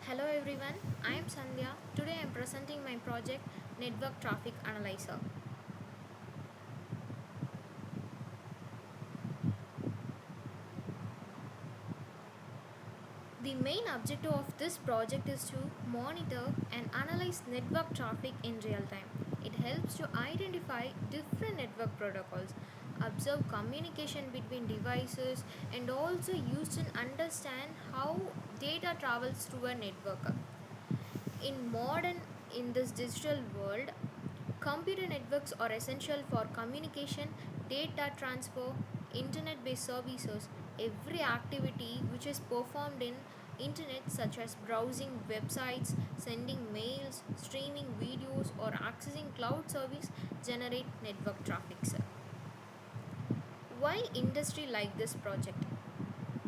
Hello everyone, I am Sandhya. Today I am presenting my project Network Traffic Analyzer. The main objective of this project is to monitor and analyze network traffic in real time. It helps to identify different network protocols, observe communication between devices, and also use and understand how data travels through a network. In this digital world, computer networks are essential for communication, data transfer, internet based services. Every activity which is performed in internet, such as browsing websites, sending mails, streaming videos, or accessing cloud service, generate network traffic. Why industry like this project?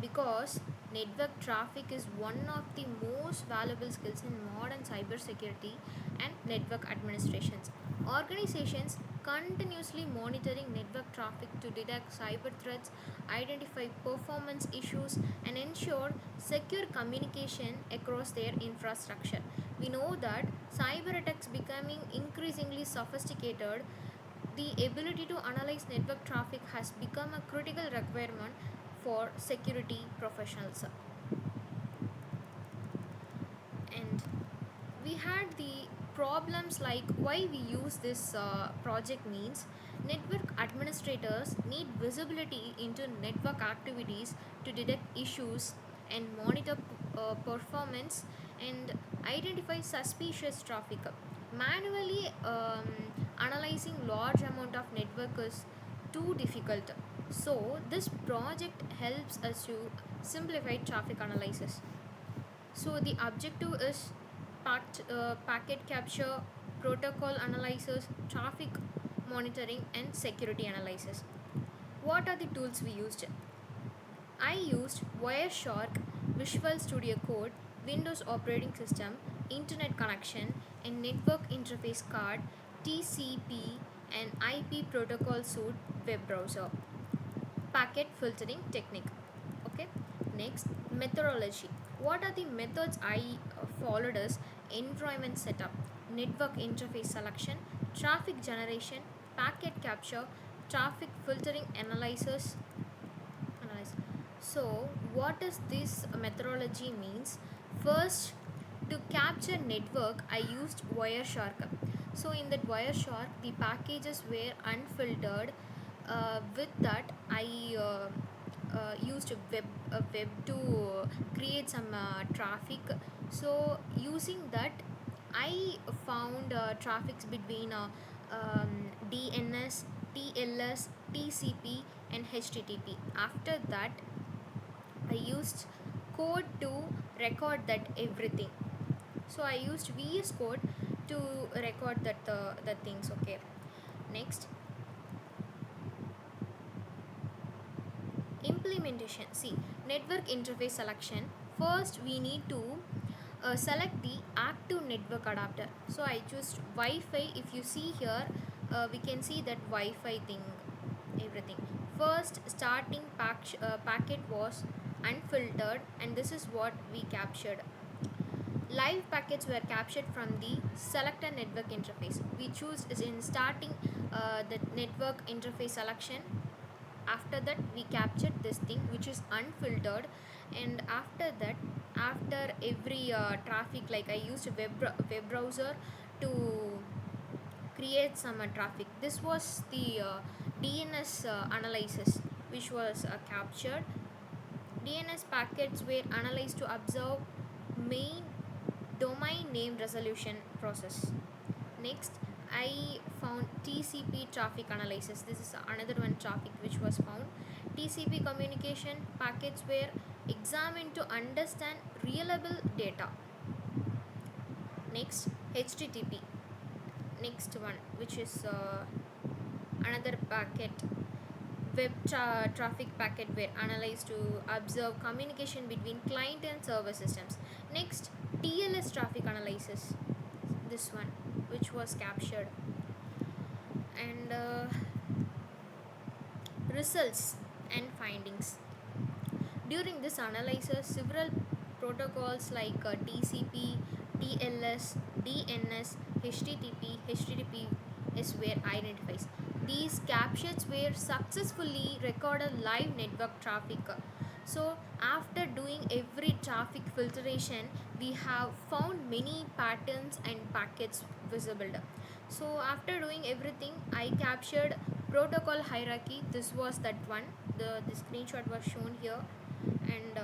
Because network traffic is one of the most valuable skills in modern cybersecurity and network administrations. Organizations continuously monitoring network traffic to detect cyber threats, identify performance issues, and ensure secure communication across their infrastructure. We know that cyber attacks becoming increasingly sophisticated. The ability to analyze network traffic has become a critical requirement for security professionals. And we had the problems like why we use this project means network administrators need visibility into network activities to detect issues and monitor performance and identify suspicious traffic. Manually analyzing large amount of network is too difficult, so this project helps us to simplify traffic analysis. So the objective is packet capture, protocol analysis, traffic monitoring, and security analysis. What are the tools we used? I used Wireshark, Visual Studio Code, Windows operating system, internet connection, and network interface card, TCP, and IP protocol suite web browser. Packet filtering technique. Okay, next, methodology. What are the methods I followed? Is environment setup, network interface selection, traffic generation, packet capture, traffic filtering analyze. So what is this methodology means? First, to capture network I used Wireshark. So in that Wireshark the packages were unfiltered. With that I used a web to create some traffic. So using that I found traffics between DNS, TLS, TCP, and HTTP. After that I used code to record that everything. So I used VS code to record the things. Okay, next, implementation. See, network interface selection. First we need to select the active network adapter. So I choose Wi-Fi. If you see here, we can see that Wi-Fi thing, everything. First starting packet was unfiltered, and this is what we captured. Live packets were captured from the selector network interface. We choose is in starting the network interface selection. After that we captured this thing which is unfiltered, and after that, after every traffic, like I used web browser to create some traffic. This was the DNS analysis which was captured. DNS packets were analyzed to observe main domain name resolution process. Next, I found TCP traffic analysis. This is another one traffic which was found. TCP communication packets were examined to understand reliable data. Next, HTTP. Next one, which is another packet. Traffic packet were analyzed to observe communication between client and server systems. Next, TLS traffic analysis. This one, which was captured. And results and findings. During this analysis, several protocols like TCP, TLS, DNS, HTTP, HTTPS were identified. These captures were successfully recorded live network traffic. So after doing every traffic filtration, we have found many patterns and packets visible. So after doing everything, I captured protocol hierarchy. This was that one. The screenshot was shown here, and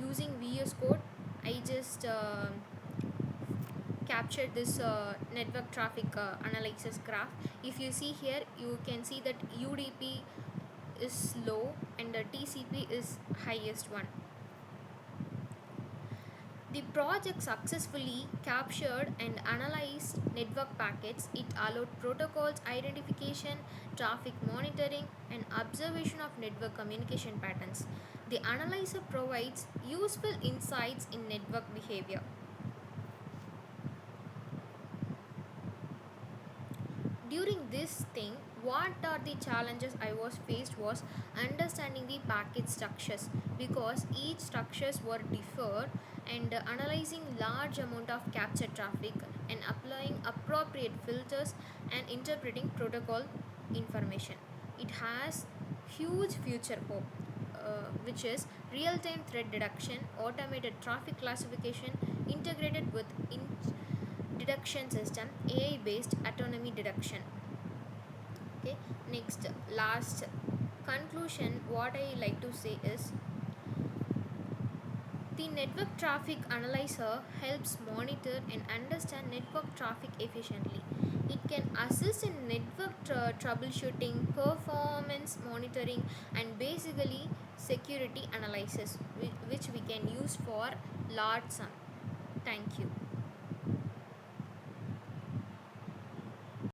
using VS Code, I just captured this network traffic analysis graph. If you see here, you can see that UDP is low and the TCP is highest one. The project successfully captured and analyzed network packets. It allowed protocols identification, traffic monitoring, and observation of network communication patterns. The analyzer provides useful insights in network behavior. During this thing, what are the challenges I was faced was understanding the packet structures, because each structures were differ, and analyzing large amount of captured traffic and applying appropriate filters and interpreting protocol information. It has huge future hope, which is real-time threat detection, automated traffic classification integrated with detection system, AI based autonomy detection. Okay, next, last conclusion, what I like to say is the network traffic analyzer helps monitor and understand network traffic efficiently. It can assist in network troubleshooting, performance monitoring, and basically security analysis, which we can use for large sum. Thank you.